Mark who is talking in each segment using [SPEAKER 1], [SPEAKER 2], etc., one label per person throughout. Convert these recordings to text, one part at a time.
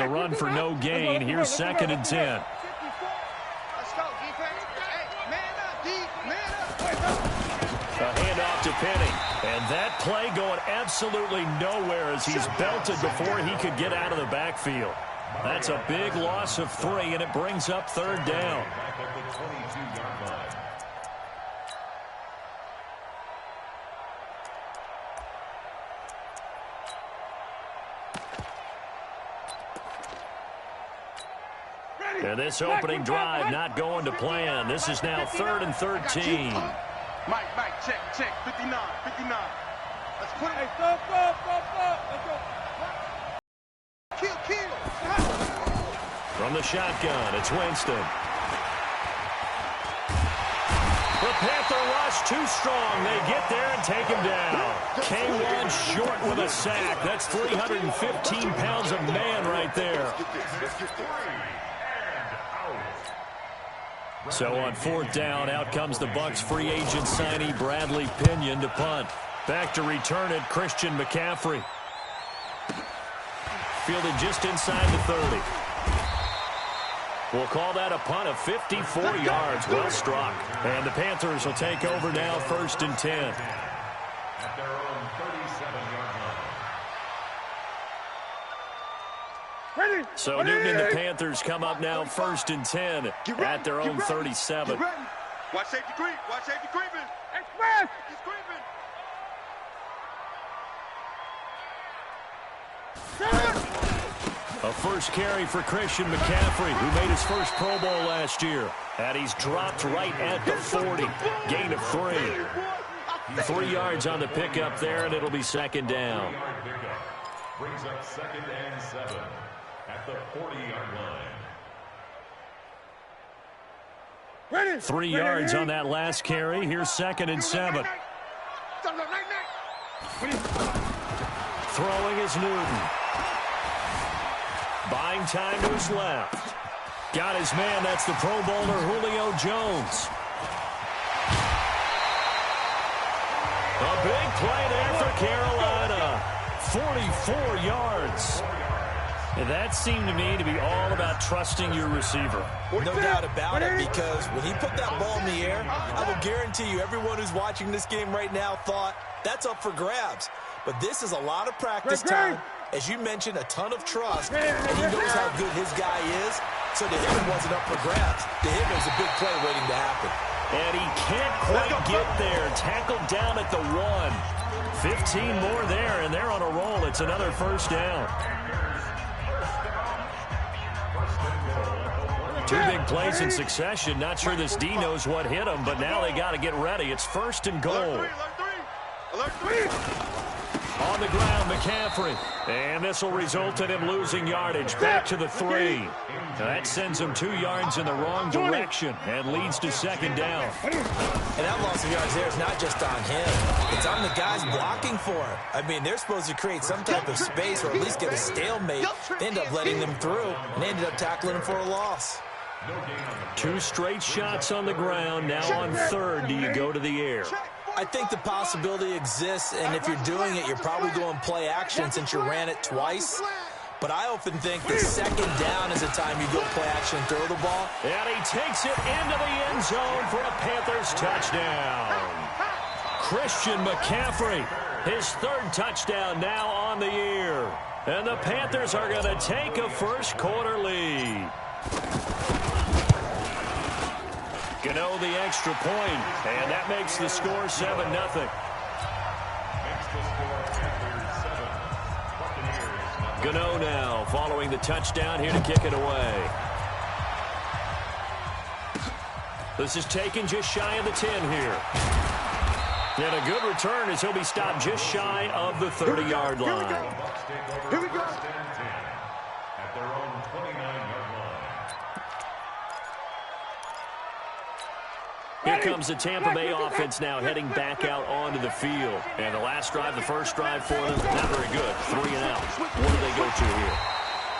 [SPEAKER 1] the run for no gain. Here's 2nd and 10. A handoff to Penny. And that play going absolutely nowhere as he's belted before he could get out of the backfield. That's a big loss of 3, and it brings up 3rd down. And this opening drive not going to plan. This is now 3rd and 13.
[SPEAKER 2] Mike, check, 59. Let's put it. Hey, go. Let's go. Kill.
[SPEAKER 1] From the shotgun, it's Winston. The Panther rush too strong. They get there and take him down. K1 short with a sack. That's 315 pounds of man right there. So on 4th down, out comes the Bucs free agent signee Bradley Pinion to punt. Back to return it, Christian McCaffrey. Fielded just inside the 30. We'll call that a punt of 54 yards. Well struck. And the Panthers will take over now, 1st and 10.
[SPEAKER 3] At their own 37-yard line.
[SPEAKER 1] So Newton and the Panthers come up now 1st and 10 at their own 37.
[SPEAKER 2] Watch safety creep.
[SPEAKER 4] Express!
[SPEAKER 2] He's creeping.
[SPEAKER 1] A first carry for Christian McCaffrey, who made his first Pro Bowl last year. And he's dropped right at the 40. Gain of 3. 3 yards on the pickup there, and it'll be 2nd down.
[SPEAKER 3] Brings up 2nd and 7 at the 40-yard line.
[SPEAKER 1] 3 yards on that last carry. Here's 2nd and 7. Throwing is Newton. Buying time to his left. Got his man. That's the Pro Bowler Julio Jones. A big play there for Carolina. 44 yards. And that seemed to me to be all about trusting your receiver.
[SPEAKER 5] No doubt about it, because when he put that ball in the air, I will guarantee you everyone who's watching this game right now thought that's up for grabs. But this is a lot of practice time. As you mentioned, a ton of trust, and he knows how good his guy is. So to him, it wasn't up for grabs. To him, it was a big play waiting to happen.
[SPEAKER 1] And he can't quite get there. Tackled down at the 1. 15 more there, and they're on a roll. It's another 1st down. 2 big plays in succession. Not sure this D knows what hit him, but now they got to get ready. It's 1st and goal.
[SPEAKER 2] Alert 3.
[SPEAKER 1] On the ground, McCaffrey. And this will result in him losing yardage. Back to the 3. That sends him 2 yards in the wrong direction and leads to 2nd down.
[SPEAKER 5] And that loss of yards there is not just on him. It's on the guys blocking for it. I mean, they're supposed to create some type of space or at least get a stalemate. They end up letting them through and ended up tackling him for a loss.
[SPEAKER 1] 2 straight shots on the ground. Now on 3rd, do you go to the air?
[SPEAKER 5] I think the possibility exists, and if you're doing it, you're probably going play action since you ran it twice. But I often think the 2nd down is the time you go play action and throw the ball.
[SPEAKER 1] And he takes it into the end zone for a Panthers touchdown. Christian McCaffrey, his 3rd touchdown now on the year. And the Panthers are going to take a first-quarter lead. Gano the extra point, and that makes the score 7-0. Gano now following the touchdown here to kick it away. This is taken just shy of the 10 here. And a good return as he'll be stopped just shy of the 30-yard line.
[SPEAKER 2] Here we go.
[SPEAKER 3] At their own 29-yard line.
[SPEAKER 1] Here comes the Tampa Bay offense now heading back out onto the field. And the last drive, the first drive for them, not very good. 3 and out. What do they go to here?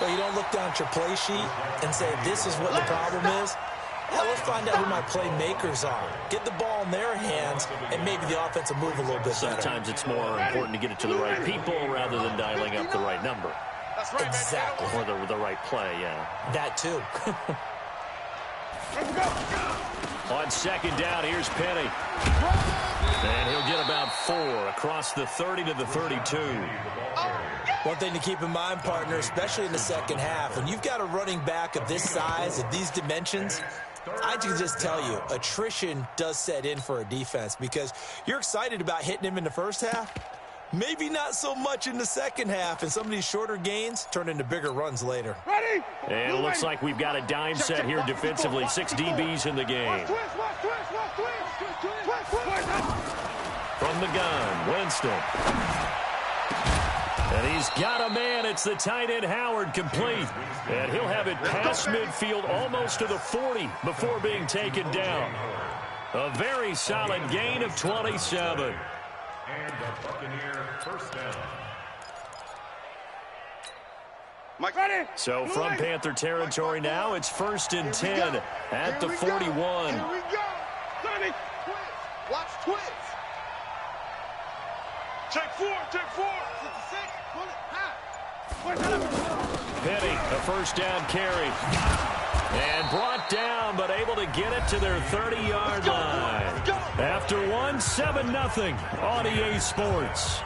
[SPEAKER 5] Well, you don't look down at your play sheet and say, this is what the problem is. Yeah, let's find out who my playmakers are. Get the ball in their hands, and maybe the offense will move a little bit better.
[SPEAKER 1] Sometimes it's more important to get it to the right people rather than dialing up the right number.
[SPEAKER 2] That's right,
[SPEAKER 5] Exactly.
[SPEAKER 1] Or the right play, yeah.
[SPEAKER 5] That too.
[SPEAKER 2] Let's go.
[SPEAKER 1] On second down, here's Penny. And he'll get about 4 across the 30 to the 32.
[SPEAKER 5] One thing to keep in mind, partner, especially in the second half, when you've got a running back of this size, of these dimensions, I can just tell you, attrition does set in for a defense because you're excited about hitting him in the first half. Maybe not so much in the second half, and some of these shorter gains turn into bigger runs later.
[SPEAKER 2] Ready?
[SPEAKER 1] And it looks like we've got a dime set here defensively. 6 DBs in the game. From the gun, Winston. And he's got a man. It's the tight end, Howard, complete. And he'll have it past midfield almost to the 40 before being taken down. A very solid gain of 27.
[SPEAKER 3] And the Buccaneer first down.
[SPEAKER 2] Mike, ready?
[SPEAKER 1] So from Panther territory now, it's 1st and 10 at the 41.
[SPEAKER 2] Here we go. Sonny. Watch twins. Check 4, check 4. 56, pull it,
[SPEAKER 1] Penny, a first down carry. And brought down, but able to get it to their 30-yard line. After one, 7-0 on EA Sports.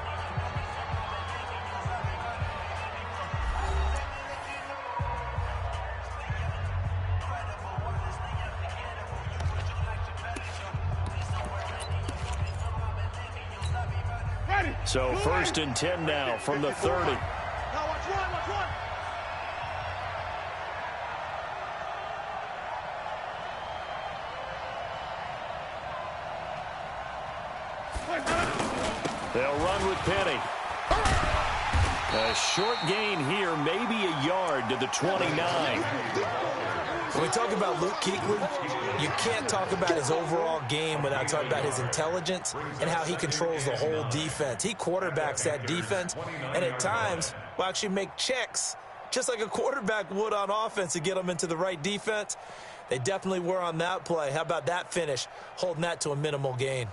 [SPEAKER 1] So 1st and 10 now from the 30.
[SPEAKER 2] Now watch one.
[SPEAKER 1] They'll run with Penny. A short gain here, maybe a yard to the 29.
[SPEAKER 5] When we talk about Luke Kuechly, you can't talk about his overall game without talking about his intelligence and how he controls the whole defense. He quarterbacks that defense, and at times will actually make checks, just like a quarterback would on offense to get them into the right defense. They definitely were on that play. How about that finish, holding that to a minimal gain?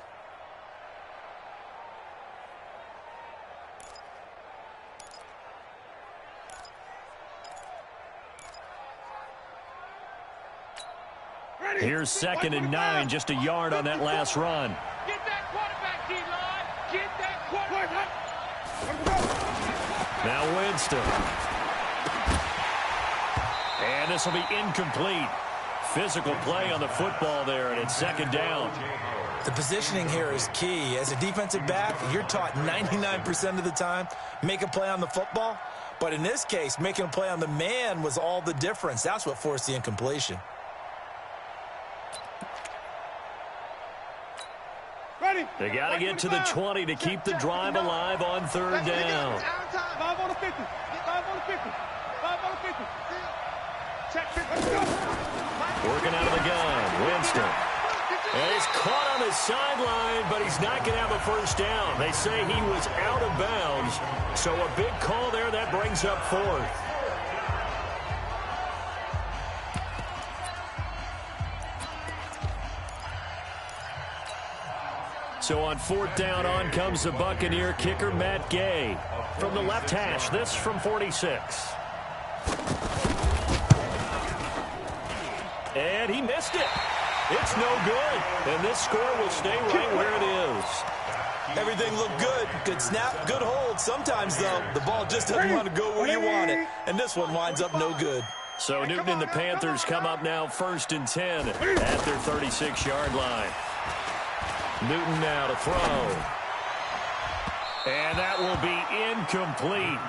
[SPEAKER 1] Here's 2nd and 9, just a yard on that last run.
[SPEAKER 4] Get that quarterback, D-line. Get that quarterback.
[SPEAKER 1] Now Winston. And this will be incomplete. Physical play on the football there, and it's 2nd down.
[SPEAKER 5] The positioning here is key. As a defensive back, you're taught 99% of the time, make a play on the football. But in this case, making a play on the man was all the difference. That's what forced the incompletion.
[SPEAKER 1] They got to get to the 20 to keep the drive alive on 3rd down.
[SPEAKER 2] 5 on the 50. 5 on the 50. 5 on the 50. Check 50.
[SPEAKER 1] Working out of the gun, Winston. And he's caught on the sideline, but he's not going to have a first down. They say he was out of bounds. So a big call there that brings up 4th. So on 4th down, on comes the Buccaneer kicker, Matt Gay. From the left hash, this from 46. And he missed it. It's no good. And this score will stay right where it is.
[SPEAKER 5] Everything looked good. Good snap, good hold. Sometimes, though, the ball just doesn't want to go where you want it. And this one winds up no good.
[SPEAKER 1] So Newton and the Panthers come up now 1st and 10 at their 36-yard line. Newton now to throw. And that will be incomplete.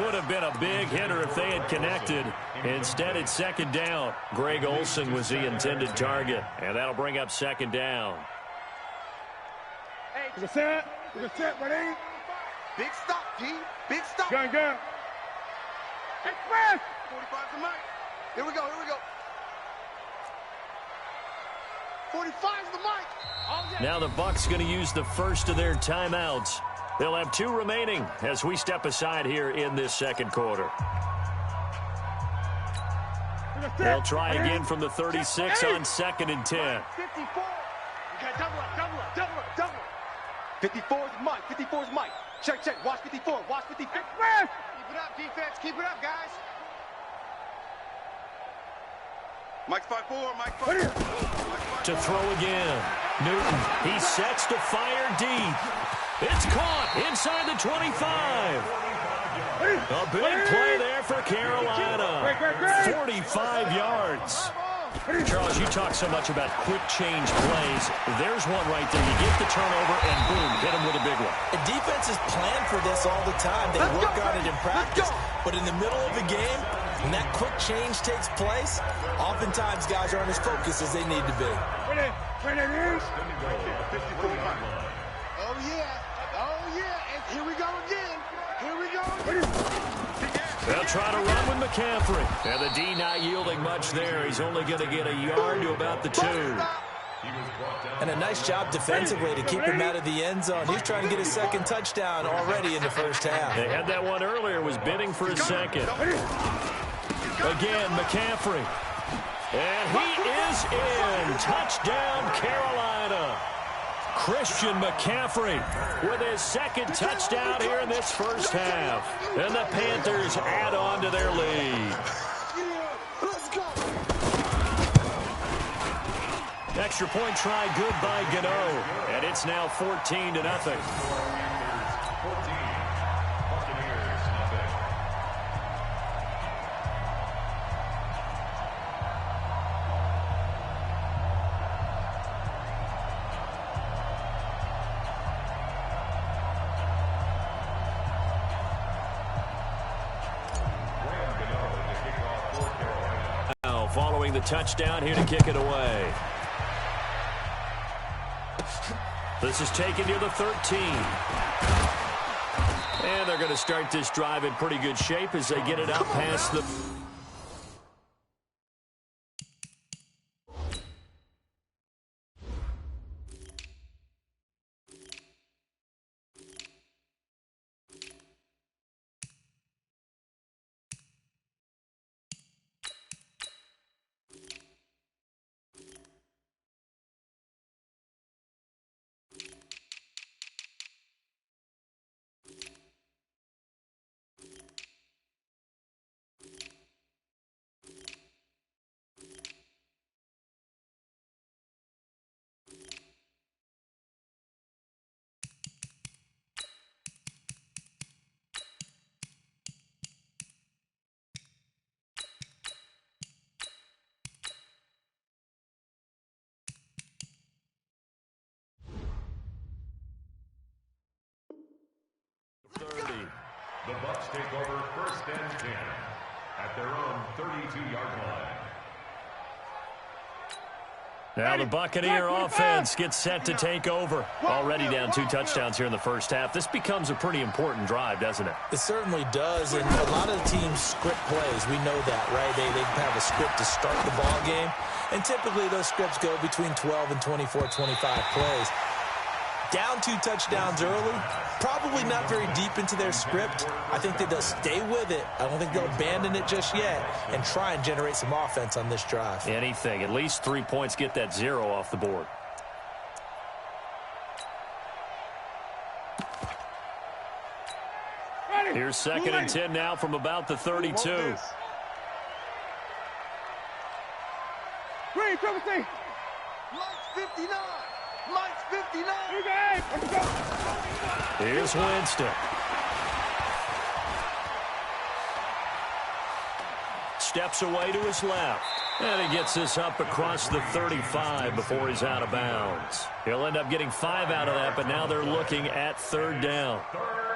[SPEAKER 1] Would have been a big hitter if they had connected. Instead, it's 2nd down. Greg Olsen was the intended target. And that'll bring up 2nd down.
[SPEAKER 2] Hey, to the set, ready? Big stop, G. Big stop. Gun. Express. 45 to Mike. Here we go. 45 to Mike.
[SPEAKER 1] Now the Bucs going to use the first of their timeouts. They'll have 2 remaining as we step aside here in this 2nd quarter. They'll try again from the 36 on 2nd and 10.
[SPEAKER 2] 54. You got double up. 54 is Mike. Check. Watch 54. Express. Keep it up, defense. Keep it up, guys. Mike's 5-4. Mike's 5-4.
[SPEAKER 1] To throw again. Newton, he sets to fire deep. It's caught inside the 25. A big play there for Carolina. 45 yards. Charles, you talk so much about quick change plays. There's one right there. You get the turnover and boom, hit him with a big one.
[SPEAKER 5] The defenses plan for this all the time. They work on it in practice. But in the middle of the game, when that quick change takes place, oftentimes guys aren't as focused as they need to be.
[SPEAKER 2] Oh, yeah. Oh, yeah. And here we go again. Here we go again.
[SPEAKER 1] They'll try to run with McCaffrey. And the D not yielding much there. He's only going to get a yard to about the 2.
[SPEAKER 5] And a nice job defensively to keep him out of the end zone. He's trying to get his second touchdown already in the first half.
[SPEAKER 1] They had that one earlier, was bidding for a second. Again, McCaffrey. And he is in. Touchdown, Carolina. Christian McCaffrey with his second touchdown here in this first half. And the Panthers add on to their lead. Extra point try good by Gano. And it's now 14-0. Following the touchdown, here to kick it away. This is taken near the 13. And they're going to start this drive in pretty good shape as they get it out past the...
[SPEAKER 3] The Bucs take over first and 10 at their own 32-yard line.
[SPEAKER 1] Now the Buccaneer offense gets set to take over. Already down 2 touchdowns here in the first half. This becomes a pretty important drive, doesn't it?
[SPEAKER 5] It certainly does, and a lot of the teams script plays. We know that, right? They have a script to start the ball game, and typically those scripts go between 12 and 24, 25 plays. Down 2 touchdowns early, probably not very deep into their script. I think that they'll stay with it. I don't think they'll abandon it just yet and try and generate some offense on this drive.
[SPEAKER 1] Anything. At least 3 points, get that 0 off the board. Here's 2nd and 10 now from about the 32.
[SPEAKER 2] Mike's 59. Mike's 59.
[SPEAKER 1] Here's Winston. Steps away to his left. And he gets this up across the 35 before he's out of bounds. He'll end up getting 5 out of that, but now they're looking at 3rd down.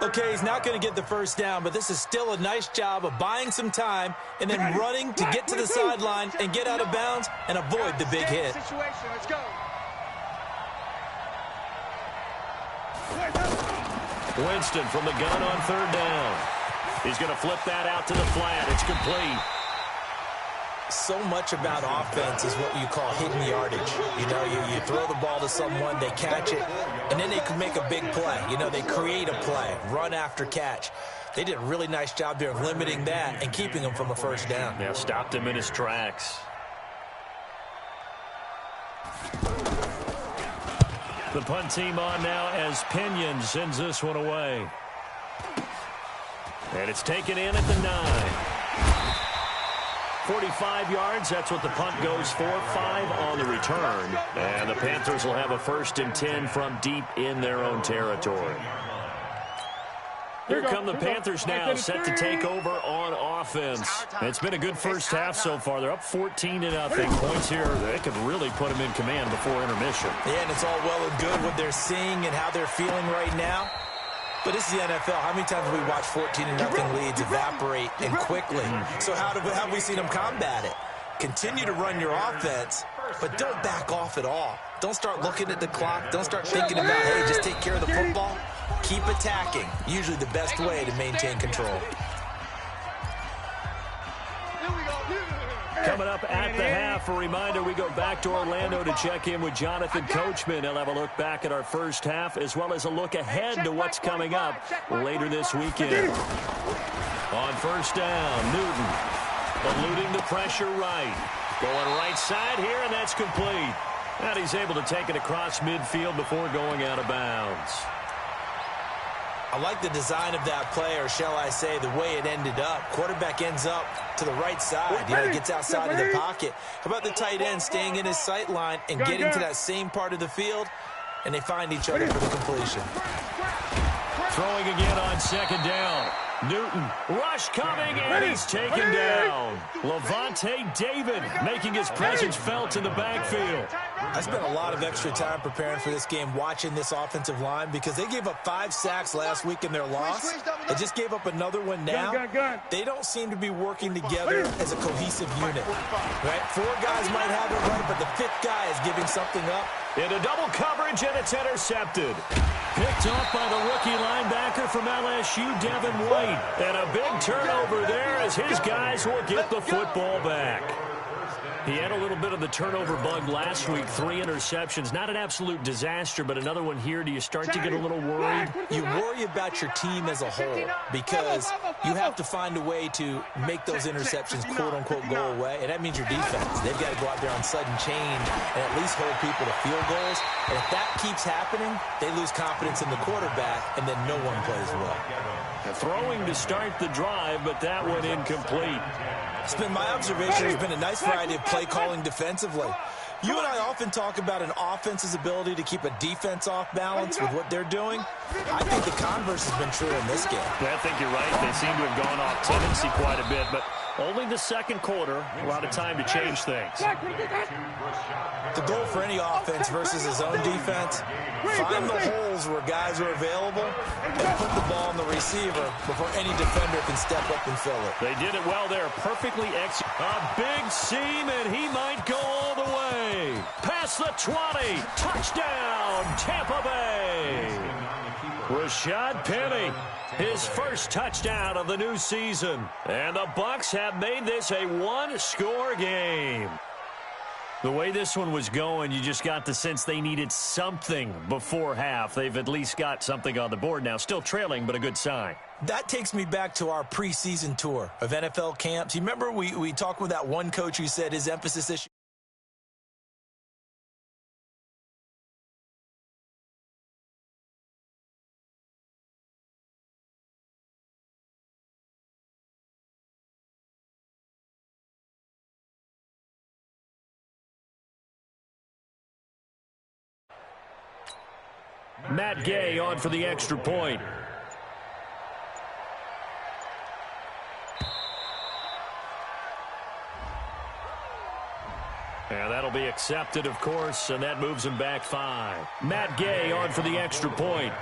[SPEAKER 5] Okay, he's not going to get the first down, but this is still a nice job of buying some time and then running to get to the sideline and get out of bounds and avoid the big hit.
[SPEAKER 2] Let's go.
[SPEAKER 1] Winston from the gun on 3rd down. He's going to flip that out to the flat. It's complete.
[SPEAKER 5] So much about offense is what you call hidden yardage. You know, you throw the ball to someone, they catch it, and then they can make a big play. You know, they create a play, run after catch. They did a really nice job there of limiting that and keeping him from a first down.
[SPEAKER 1] Yeah, stopped him in his tracks. The punt team on now as Pinion sends this one away. And it's taken in at the 9. 45 yards, that's what the punt goes for. 5 on the return. And the Panthers will have a 1st and 10 from deep in their own territory. Here come the Panthers now, set to take over on offense. It's been a good first half so far. They're up 14-0. Points here, they could really put them in command before intermission.
[SPEAKER 5] Yeah, and it's all well and good what they're seeing and how they're feeling right now. But this is the NFL. How many times have we watched 14-0 leads evaporate and quickly? So how have we seen them combat it? Continue to run your offense, but don't back off at all. Don't start looking at the clock. Don't start thinking about, hey, just take care of the football. Keep attacking. Usually the best way to maintain control.
[SPEAKER 1] Coming up at the half, a reminder, we go back to Orlando to check in with Jonathan Coachman. He'll have a look back at our first half as well as a look ahead to what's coming up later this weekend. On first down, Newton eluding the pressure right. Going right side here, and that's complete. And he's able to take it across midfield before going out of bounds.
[SPEAKER 5] I like the design of that play, or shall I say the way it ended up. Quarterback ends up to the right side. He gets outside of the pocket. How about the tight end staying in his sight line and getting to that same part of the field, and they find each other for the completion.
[SPEAKER 1] Throwing again on second down. Newton, rush coming, and he's taken down. Levante David making his presence felt in the backfield.
[SPEAKER 5] I spent a lot of extra time preparing for this game, watching this offensive line, because they gave up 5 sacks last week in their loss. They just gave up another one now. They don't seem to be working together as a cohesive unit. Right? 4 guys might have it right, but the 5th guy is giving something up.
[SPEAKER 1] Into double coverage, and it's intercepted. Picked off by the rookie linebacker from LSU, Devin White. And a big turnover there as his guys will get the football back. He had a little bit of the turnover bug last week, 3 interceptions. Not an absolute disaster, but another one here. Do you start to get a little worried?
[SPEAKER 5] You worry about your team as a whole because you have to find a way to make those interceptions, quote-unquote, go away, and that means your defense. They've got to go out there on sudden change and at least hold people to field goals. And if that keeps happening, they lose confidence in the quarterback, and then no one plays well.
[SPEAKER 1] Throwing to start the drive, but that one incomplete.
[SPEAKER 5] It's been my observation. There's been a nice variety of play calling defensively. You and I often talk about an offense's ability to keep a defense off balance with what they're doing. I think the converse has been true in this game.
[SPEAKER 1] I think you're right. They seem to have gone off tendency quite a bit, but only the second quarter, a lot of time to change things.
[SPEAKER 5] The goal for any offense versus his own defense, find the holes where guys are available and put the ball on the receiver before any defender can step up and fill it.
[SPEAKER 1] They did it well there. Perfectly executed. A big seam, and he might go all the way. Past the 20. Touchdown, Tampa Bay. Rashad Penny, his first touchdown of the new season. And the Bucs have made this a one-score game. The way this one was going, you just got the sense they needed something before half. They've at least got something on the board now. Still trailing, but a good sign.
[SPEAKER 5] That takes me back to our preseason tour of NFL camps. You remember we talked with that one coach who said his emphasis this year?
[SPEAKER 1] Matt Gay on for the extra point. And that'll be accepted, of course, and that moves him back 5. Matt Gay on for the extra point.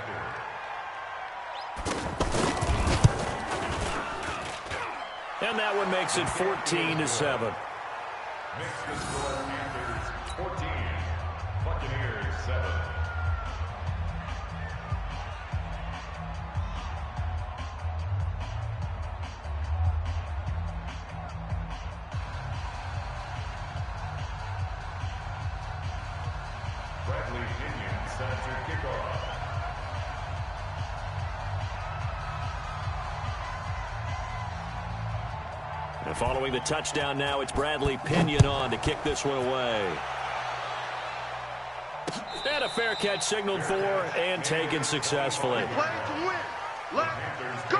[SPEAKER 1] And that one makes it 14-7.
[SPEAKER 3] Makes the score Panthers 14, Buccaneers 7. Bradley Pinion sets your kickoff.
[SPEAKER 1] And following the touchdown now, it's Bradley Pinion on to kick this one away. And a fair catch signaled for and taken successfully.
[SPEAKER 2] Play to win. Let's go.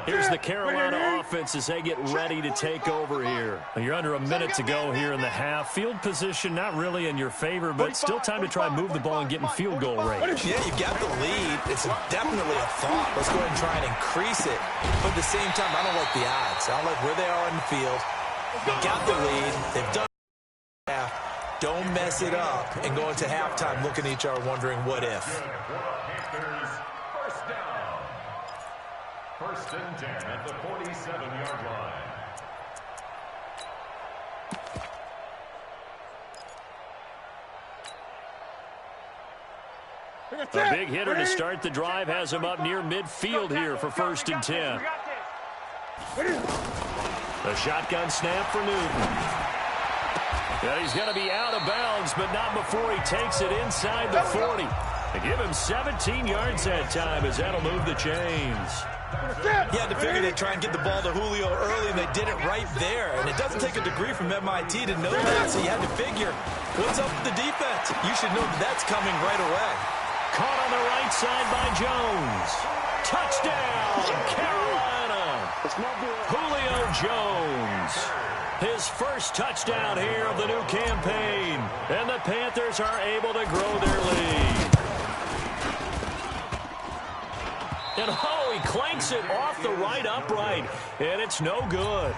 [SPEAKER 1] Here's the Carolina offense as they get ready to take over here. You're under a minute to go here in the half. Field position not really in your favor, but still time to try and move the ball and get in field goal range.
[SPEAKER 5] Yeah, you got the lead. It's definitely a thought. Let's go ahead and try and increase it. But at the same time, I don't like the odds. I don't like where they are on the field. You got the lead. They've done half. Don't mess it up and go into halftime looking at each other wondering what if.
[SPEAKER 3] First down. First and 10 at the 47-yard line.
[SPEAKER 1] A big hitter to start the drive has him up near midfield here for first and 10. The shotgun snap for Newton. Yeah, he's going to be out of bounds, but not before he takes it inside the 40. They give him 17 yards that time as that'll move the chains.
[SPEAKER 5] You had to figure they'd try and get the ball to Julio early, and they did it right there. And it doesn't take a degree from MIT to know that, so you had to figure, what's up with the defense? You should know that that's coming right away.
[SPEAKER 1] Caught on the right side by Jones. Touchdown, Carolina. Julio Jones. His first touchdown here of the new campaign. And the Panthers are able to grow their lead. And oh, he clanks it off the right upright. And it's no good.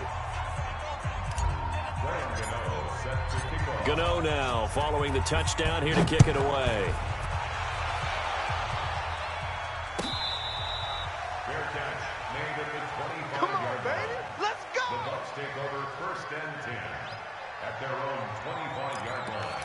[SPEAKER 1] Gano now following the touchdown here to kick it away.
[SPEAKER 2] Come on, baby. Let's go.
[SPEAKER 3] The Bucs take over first and 10 at their own 25-yard line.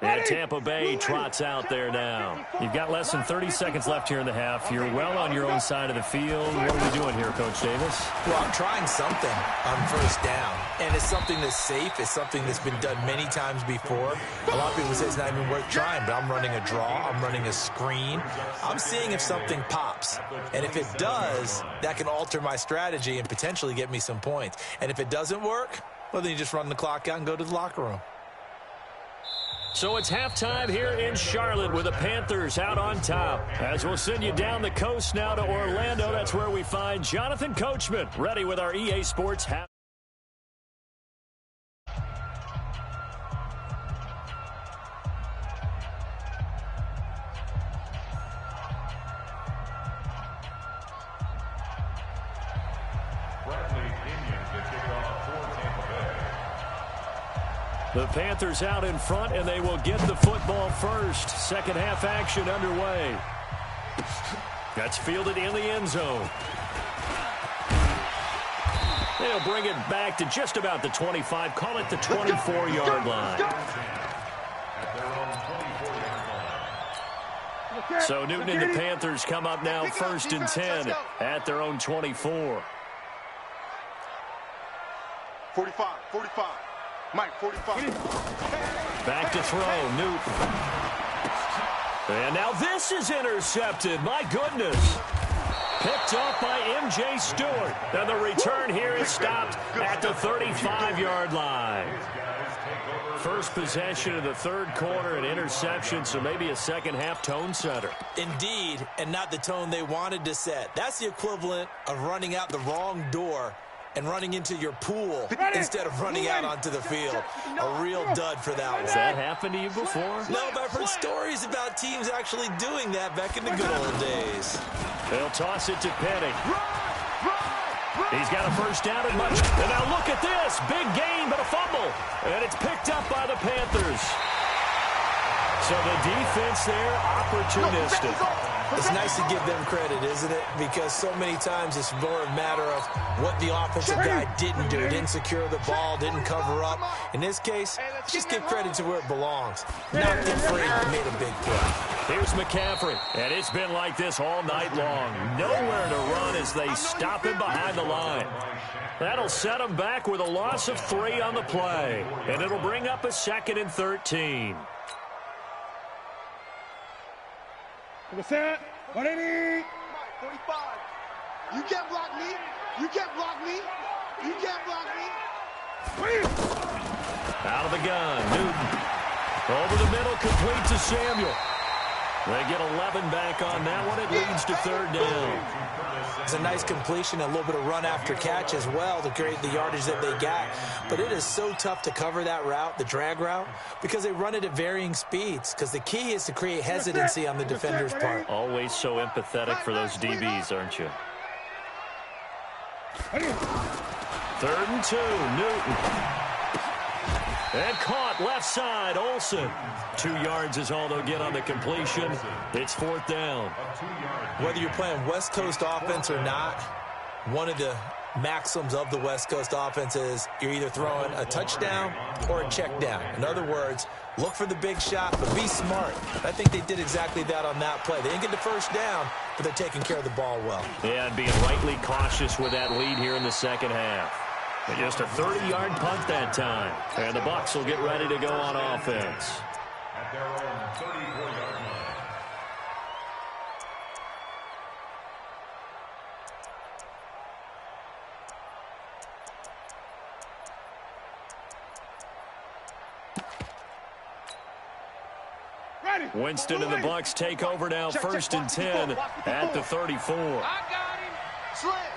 [SPEAKER 1] And Tampa Bay trots out there now. You've got less than 30 seconds left here in the half. You're well on your own side of the field. What are we doing here, Coach Davis?
[SPEAKER 5] Well, I'm trying something on first down, and it's something that's safe. It's something that's been done many times before. A lot of people say it's not even worth trying, but I'm running a draw. I'm running a screen. I'm seeing if something pops, and if it does, that can alter my strategy and potentially get me some points. And if it doesn't work, well, then you just run the clock out and go to the locker room.
[SPEAKER 1] So it's halftime here in Charlotte with the Panthers out on top. As we'll send you down the coast now to Orlando, that's where we find Jonathan Coachman ready with our EA Sports half. The Panthers out in front, and they will get the football first. Second half action underway. That's fielded in the end zone. They'll bring it back to just about the 25. Call it the 24-yard line. So Newton and the Panthers come up now first and 10 at their own 24.
[SPEAKER 2] 45, 45. Mike, 45.
[SPEAKER 1] Back to throw, Newton. And now this is intercepted. My goodness. Picked off by M.J. Stewart. And the return here is stopped at the 35-yard line. First possession of the third quarter, an interception, so maybe a second-half tone setter.
[SPEAKER 5] Indeed, and not the tone they wanted to set. That's the equivalent of running out the wrong door and running into your pool instead of running out onto the field. A real dud for that one.
[SPEAKER 1] Has that happened to you before?
[SPEAKER 5] No, but I've heard stories about teams actually doing that back in the good old days.
[SPEAKER 1] They'll toss it to Petty. He's got a first down and much. And now look at this. Big gain, but a fumble. And it's picked up by the Panthers. So the defense there, opportunistic.
[SPEAKER 5] It's nice to give them credit, isn't it? Because so many times it's more a matter of what the offensive guy didn't do. Didn't secure the ball, didn't cover up. In this case, just give credit to where it belongs. Knocked it free, made a big play.
[SPEAKER 1] Here's McCaffrey, and it's been like this all night long. Nowhere to run as they stop him behind the line. That'll set him back with a loss of 3 on the play, and it'll bring up a 2nd and 13.
[SPEAKER 2] 45.
[SPEAKER 6] You can't block me. You can't block me. You can't block me.
[SPEAKER 1] Out of the gun, Newton. Over the middle, complete to Samuel. They get 11 back on that one. It leads to third down.
[SPEAKER 5] It's a nice completion, a little bit of run after catch as well to create the yardage that they got. But it is so tough to cover that route, the drag route, because they run it at varying speeds. Because the key is to create hesitancy on the defender's part.
[SPEAKER 1] Always so empathetic for those DBs, aren't you? 3rd and 2, Newton. And caught left side, Olsen. 2 yards is all they'll get on the completion. It's 4th down.
[SPEAKER 5] Whether you're playing West Coast offense or not, one of the maxims of the West Coast offense is you're either throwing a touchdown or a check down. In other words, look for the big shot, but be smart. I think they did exactly that on that play. They didn't get the first down, but they're taking care of the ball well.
[SPEAKER 1] Yeah, and being rightly cautious with that lead here in the second half. But just a 30-yard punt that time. And the Bucs will get ready to go on offense.
[SPEAKER 3] At their own 34-yard line.
[SPEAKER 1] Winston and the Bucs take over now, 1st and 10 at the 34.
[SPEAKER 4] I got him.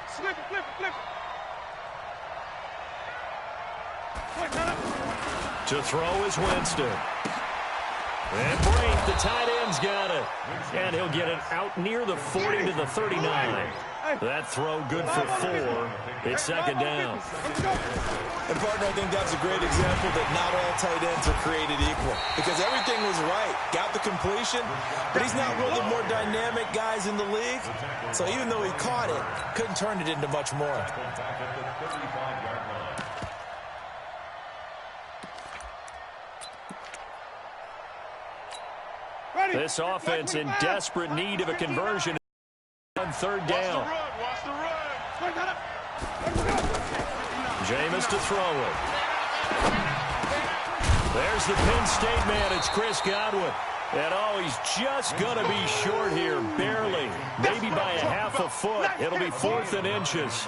[SPEAKER 2] Flip it.
[SPEAKER 1] To throw is Winston. And Brink, the tight end's got it. And he'll get it out near the 40 to the 39. That throw good for 4. It's 2nd down.
[SPEAKER 5] And, partner, I think that's a great example that not all tight ends are created equal. Because everything was right. Got the completion, but he's not one of the more dynamic guys in the league. So even though he caught it, couldn't turn it into much more.
[SPEAKER 1] This offense in desperate need of a conversion on 3rd down.
[SPEAKER 2] Watch the run.
[SPEAKER 1] Jameis to throw it. There's the Penn State man. It's Chris Godwin. And, he's just going to be short here, barely. Maybe by a half a foot. It'll be 4th and inches.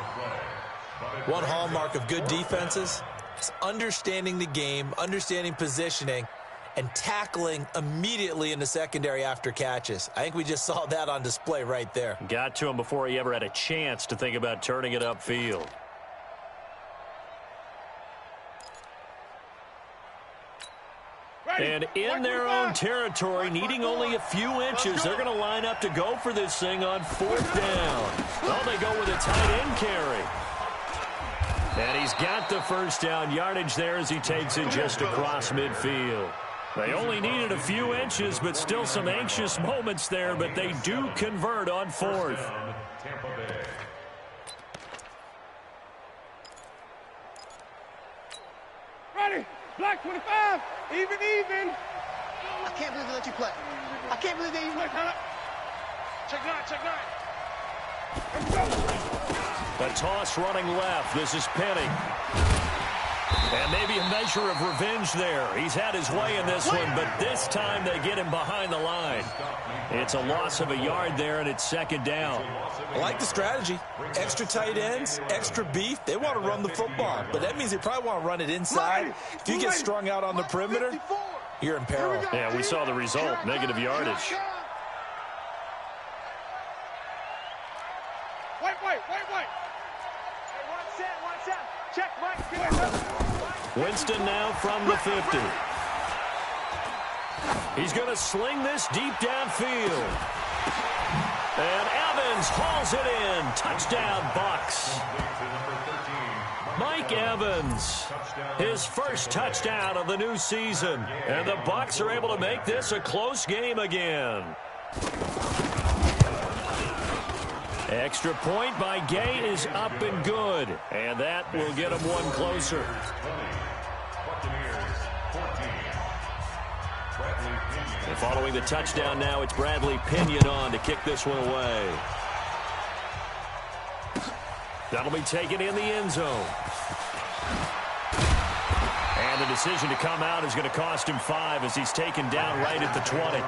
[SPEAKER 5] One hallmark of good defenses is understanding the game, understanding positioning, and tackling immediately in the secondary after catches. I think we just saw that on display right there.
[SPEAKER 1] Got to him before he ever had a chance to think about turning it upfield. And in their own territory, needing only a few inches, they're going to line up to go for this thing on 4th down. Well, they go with a tight end carry. And he's got the first down yardage there as he takes it just across midfield. They only needed a few inches, but still some anxious moments there, but they do convert on 4th.
[SPEAKER 3] Tampa Bay.
[SPEAKER 2] Ready. Black 25. Even.
[SPEAKER 6] I can't believe they let you play. I can't believe they even let you play.
[SPEAKER 2] Check nine.
[SPEAKER 1] The toss running left. This is Penny. And maybe a measure of revenge there. He's had his way in this one, but this time they get him behind the line. It's a loss of a yard there, and it's 2nd down.
[SPEAKER 5] I like the strategy. Extra tight ends, extra beef. They want to run the football, but that means they probably want to run it inside. If you get strung out on the perimeter, you're in peril.
[SPEAKER 1] Yeah, we saw the result, negative yardage.
[SPEAKER 2] Wait.
[SPEAKER 6] One set. Check, Mike.
[SPEAKER 1] Winston now from the 50. He's going to sling this deep downfield. And Evans hauls it in. Touchdown, Bucs. Mike Evans, his first touchdown of the new season. And the Bucs are able to make this a close game again. Extra point by Gay is up and good. And that will get him one closer. And following the touchdown now, it's Bradley Pinion on to kick this one away. That'll be taken in the end zone. And the decision to come out is going to cost him 5 as he's taken down right at the 20.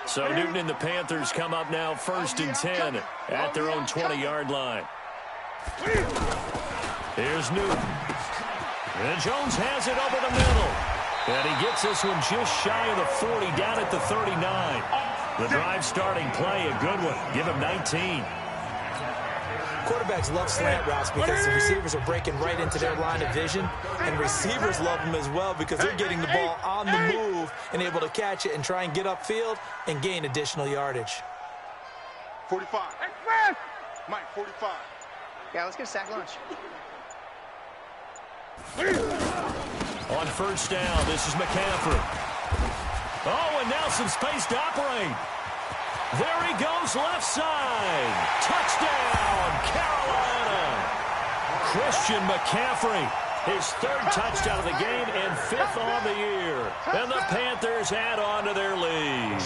[SPEAKER 1] So Newton and the Panthers come up now 1st and 10 at their own 20-yard line. Here's Newton. And Jones has it over the middle. And he gets this one just shy of the 40, down at the 39. The drive starting play, a good one. Give him 19.
[SPEAKER 5] Quarterbacks love slant routes because the receivers are breaking right into their line of vision, and receivers love them as well because they're getting the ball on the move and able to catch it and try and get upfield and gain additional yardage.
[SPEAKER 2] 45. Mike, 45.
[SPEAKER 7] Yeah, let's get a sack lunch.
[SPEAKER 1] On 1st down, this is McCaffrey. Oh, and now some space to operate. There he goes, left side. Touchdown, Carolina. Christian McCaffrey, his 3rd touchdown of the game and 5th on the year. And the Panthers add on to their lead.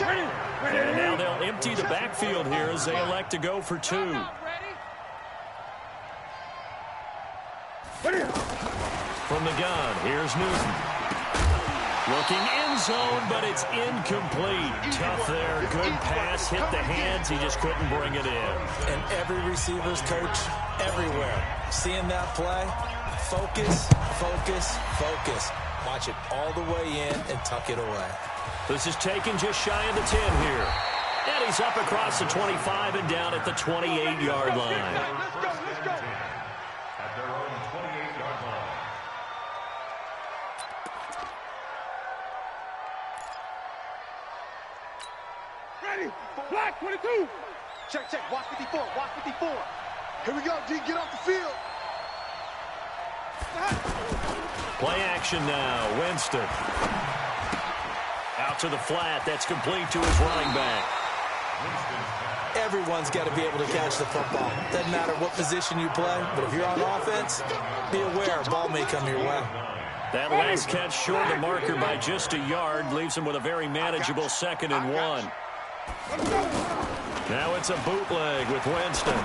[SPEAKER 1] And now they'll empty the backfield here as they elect to go for 2. From the gun, here's Newton. Looking end zone, but it's incomplete. Tough there. Good pass. Hit the hands. He just couldn't bring it in.
[SPEAKER 5] And every receiver's coach everywhere. Seeing that play, focus, focus, focus. Watch it all the way in and tuck it away.
[SPEAKER 1] This is taken just shy of the 10 here. And he's up across the 25 and down at the 28-yard line.
[SPEAKER 2] Let's go.
[SPEAKER 3] At their own 28-yard line.
[SPEAKER 2] Ready. Black 22. Check. Watch 54. Watch 54. Here we go, D. Get off the field.
[SPEAKER 1] Play action now. Winston. Out to the flat. That's complete to his running back.
[SPEAKER 5] Everyone's got to be able to catch the football. Doesn't matter what position you play, but if you're on offense, be aware, ball may come your way.
[SPEAKER 1] That last catch short of the marker by just a yard leaves him with a very manageable 2nd and 1. Now it's a bootleg with Winston.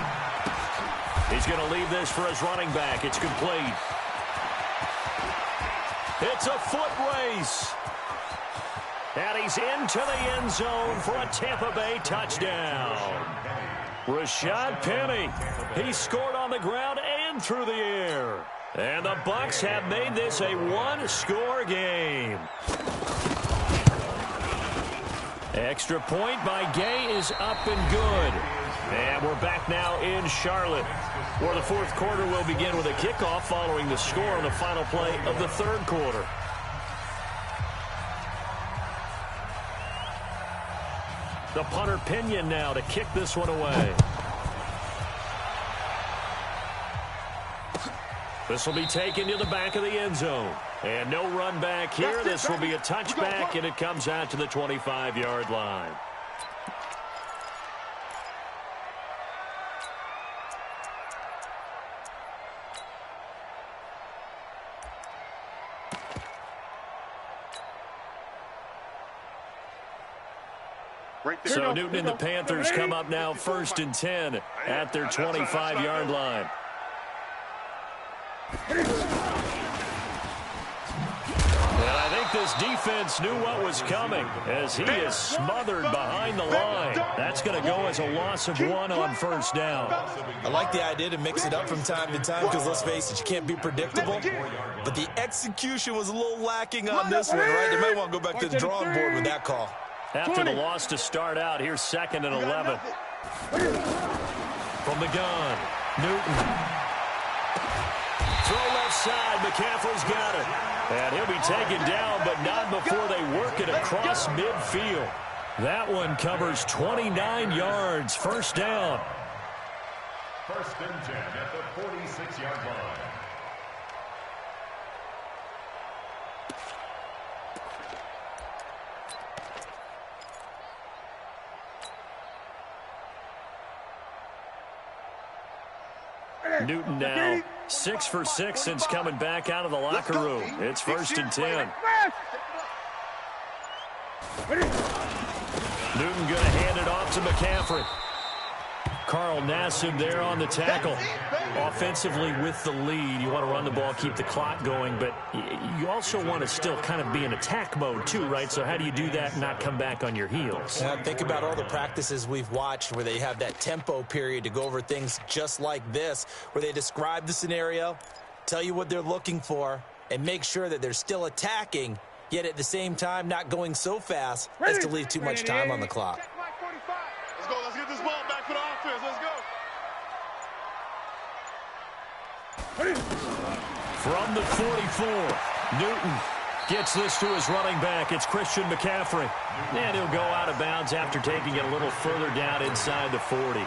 [SPEAKER 1] He's going to leave this for his running back. It's complete. It's a foot race. And he's into the end zone for a Tampa Bay touchdown. Rashad Penny. He scored on the ground and through the air. And the Bucs have made this a one-score game. Extra point by Gay is up and good. And we're back now in Charlotte, where the 4th quarter will begin with a kickoff following the score on the final play of the 3rd quarter. The punter Pinion now to kick this one away. This will be taken to the back of the end zone. And no run back here. This will be a touchback, and it comes out to the 25-yard line. So Newton and the Panthers come up now 1st and 10 at their 25-yard line. And I think this defense knew what was coming as he is smothered behind the line. That's going to go as a loss of 1 on 1st down.
[SPEAKER 5] I like the idea to mix it up from time to time because, let's face it, you can't be predictable. But the execution was a little lacking on this one, right? They might want to go back to the drawing board with that call.
[SPEAKER 1] After the loss to start out, here's 2nd and 11. From the gun, Newton. Throw left side, McCaffrey's got it. And he'll be taken down, but not before they work it across midfield. That one covers 29 yards, 1st down.
[SPEAKER 3] 1st and 10 at the 46-yard line.
[SPEAKER 1] Newton now 6 for 6 since coming back out of the locker room. It's 1st and 10. Newton going to hand it off to McCaffrey. Carl Nassib there on the tackle. Offensively with the lead, you want to run the ball, keep the clock going, but you also want to still kind of be in attack mode too, right? So how do you do that and not come back on your heels?
[SPEAKER 5] Think about all the practices we've watched where they have that tempo period to go over things just like this, where they describe the scenario, tell you what they're looking for, and make sure that they're still attacking, yet at the same time not going so fast as to leave too much time on the clock.
[SPEAKER 2] Let's go. Let's get this ball back for the offense. Let's go.
[SPEAKER 1] From the 44, Newton gets this to his running back. It's Christian McCaffrey. And he'll go out of bounds after taking it a little further down inside the 40.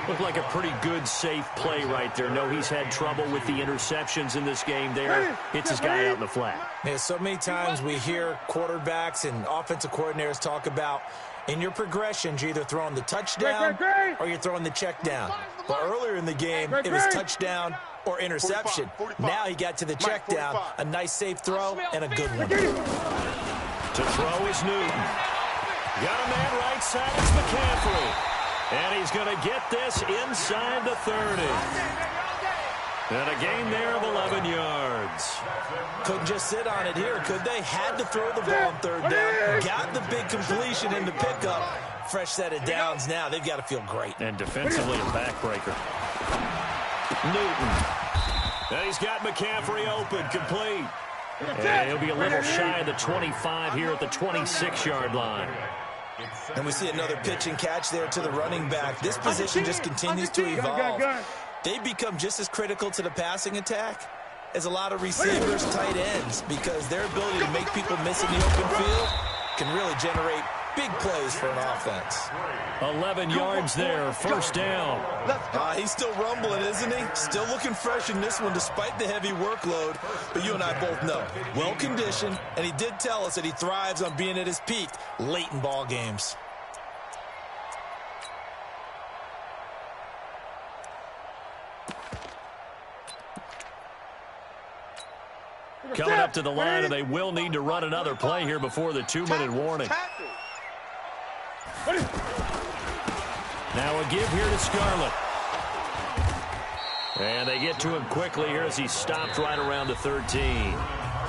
[SPEAKER 1] Looked like a pretty good, safe play right there. No, he's had trouble with the interceptions in this game there. Hits his guy out in the flat.
[SPEAKER 5] Yeah, so many times we hear quarterbacks and offensive coordinators talk about in your progressions, you're either throwing the touchdown or you're throwing the check down. But earlier in the game, it was touchdown or interception.
[SPEAKER 2] 45.
[SPEAKER 5] Now he got to the check down. A nice, safe throw and a good one.
[SPEAKER 1] To throw is Newton. Got a man right side. It's McCaffrey. And he's going to get this inside the 30. And a gain there of 11 yards.
[SPEAKER 5] Couldn't just sit on it here, could they? Had to throw the ball on third down. Got the big completion in the pickup. Fresh set of downs now. They've got to feel great.
[SPEAKER 1] And defensively a backbreaker. Newton. And he's got McCaffrey open, complete. And he'll be a little shy of the 25 here at the 26-yard line.
[SPEAKER 5] And we see another pitch and catch there to the running back. This position just continues to evolve. They become just as critical to the passing attack as a lot of receivers, tight ends, because their ability to make people miss in the open field can really generate big plays for an offense.
[SPEAKER 1] 11 yards there, first down.
[SPEAKER 5] He's still rumbling, isn't he? Still looking fresh in this one despite the heavy workload. But you and I both know, well-conditioned, and he did tell us that he thrives on being at his peak late in ball games.
[SPEAKER 1] Coming up to the line, and they will need to run another play here before the 2-minute warning. Now a give here to Scarlett. And they get to him quickly here as he stopped right around the 13.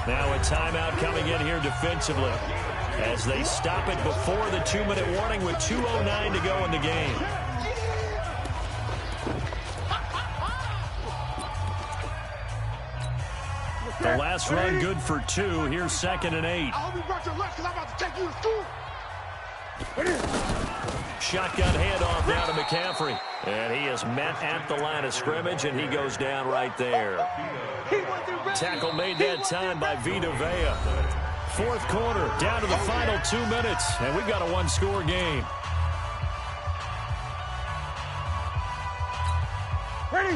[SPEAKER 1] Now a timeout coming in here defensively as they stop it before the 2-minute warning with 2:09 to go in the game. The last run good for 2. Here's 2nd and 8.
[SPEAKER 2] I hope you brought your lunch because I'm about to take you to school.
[SPEAKER 1] Shotgun handoff down to McCaffrey. And he is met at the line of scrimmage, and he goes down right there. Tackle made that time by Vita Vea. Fourth quarter, down to the final 2 minutes, and we've got a one-score game.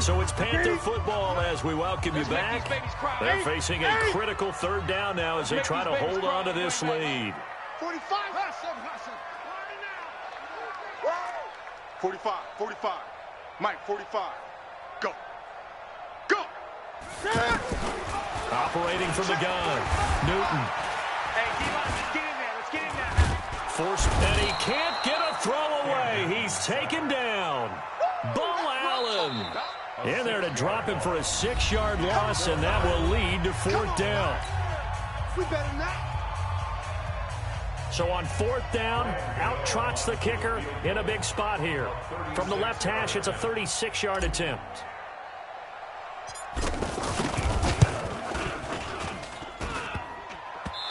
[SPEAKER 1] So it's Panther football as we welcome you back. They're facing a critical third down now as they try to hold on to this lead.
[SPEAKER 2] 45. 45. Mike, 45. Go. Go.
[SPEAKER 1] Operating from the gun. Newton.
[SPEAKER 4] Hey, D-line, let's get in there. Let's get in there.
[SPEAKER 1] Force, and he can't get a throw away. He's taken down. Bo Allen in there to drop him for a 6-yard loss, and that will lead to 4th down.
[SPEAKER 2] We better than that.
[SPEAKER 1] So on 4th down, out trots the kicker in a big spot here. From the left hash, it's a 36-yard attempt.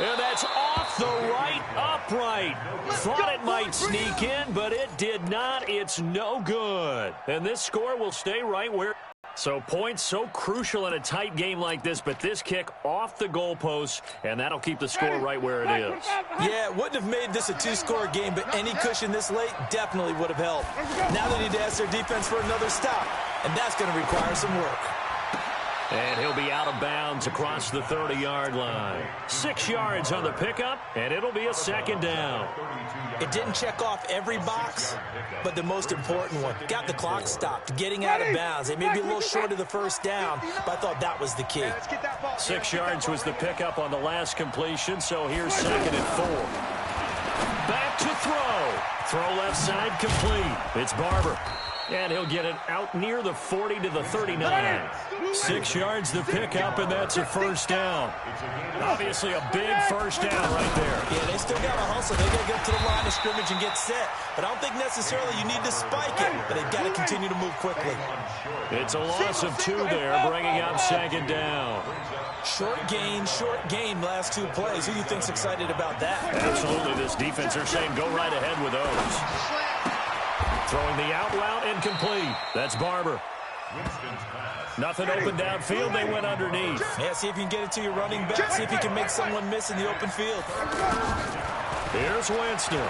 [SPEAKER 1] And that's off the right upright. Thought it might sneak in, but it did not. It's no good. And this score will stay right where. So points so crucial in a tight game like this, but this kick off the goalpost, and that'll keep the score right where it is.
[SPEAKER 5] Yeah, it wouldn't have made this a 2-score game, but any cushion this late definitely would have helped. Now they need to ask their defense for another stop, and that's going to require some work.
[SPEAKER 1] And he'll be out of bounds across the 30-yard line. 6 yards on the pickup, and it'll be a 2nd down.
[SPEAKER 5] It didn't check off every box, but the most important one. Got the clock stopped, getting out of bounds. They may be a little short of the first down, but I thought that was the key.
[SPEAKER 1] 6 yards was the pickup on the last completion, so here's 2nd and 4. Back to throw. Throw left side complete. It's Barber. And he'll get it out near the 40 to the 39. 6 yards to pick up, and that's a first down. Obviously a big first down right there.
[SPEAKER 5] Yeah, they still got to hustle. They got to get to the line of scrimmage and get set. But I don't think necessarily you need to spike it, but they've got to continue to move quickly.
[SPEAKER 1] It's a loss of 2 there, bringing up second down.
[SPEAKER 5] Short gain, last 2 plays. Who do you think's excited about that?
[SPEAKER 1] Absolutely, this defense are saying go right ahead with those. Throwing the out route incomplete. That's Barber. Nothing open downfield. They went underneath.
[SPEAKER 5] Yeah, see if you can get it to your running back. See if you can make someone miss in the open field.
[SPEAKER 1] Here's Winston.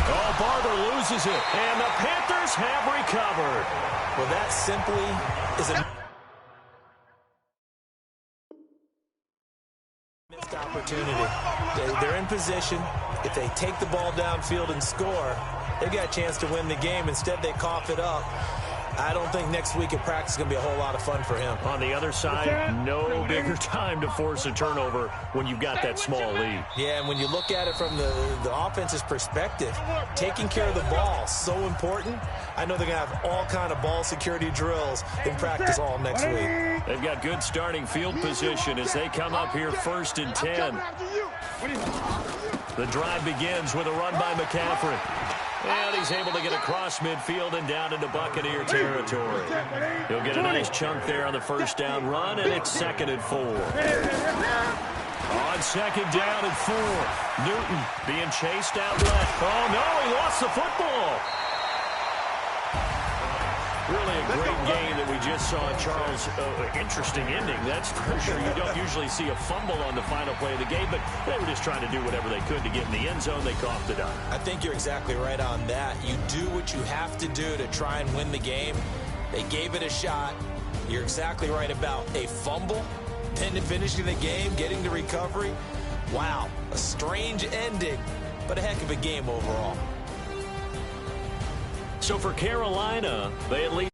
[SPEAKER 1] Oh, Barber loses it. And the Panthers have recovered.
[SPEAKER 5] Well, that simply is a missed opportunity. They're in position. If they take the ball downfield and score, they've got a chance to win the game. Instead, they cough it up. I don't think next week at practice is going to be a whole lot of fun for him.
[SPEAKER 1] On the other side, no bigger time to force a turnover when you've got that small lead.
[SPEAKER 5] Yeah, and when you look at it from the offense's perspective, taking care of the ball, so important. I know they're going to have all kind of ball security drills in practice all next week.
[SPEAKER 1] They've got good starting field position as they come up here 1st and 10. The drive begins with a run by McCaffrey. And he's able to get across midfield and down into Buccaneer territory. He'll get a nice chunk there on the first down run, and it's 2nd and 4. On 2nd down and 4, Newton being chased out left. Oh, no, he lost the football. Really a great game that we just saw, Charles. Interesting ending, that's for sure. You don't usually see a fumble on the final play of the game, but they were just trying to do whatever they could to get in the end zone. They coughed it up. I
[SPEAKER 5] think you're exactly right on that. You do what you have to do to try and win the game. They gave it a shot. You're exactly right about a fumble, then finishing the game, getting the recovery. Wow, a strange ending, but a heck of a game overall.
[SPEAKER 1] So for Carolina, they at least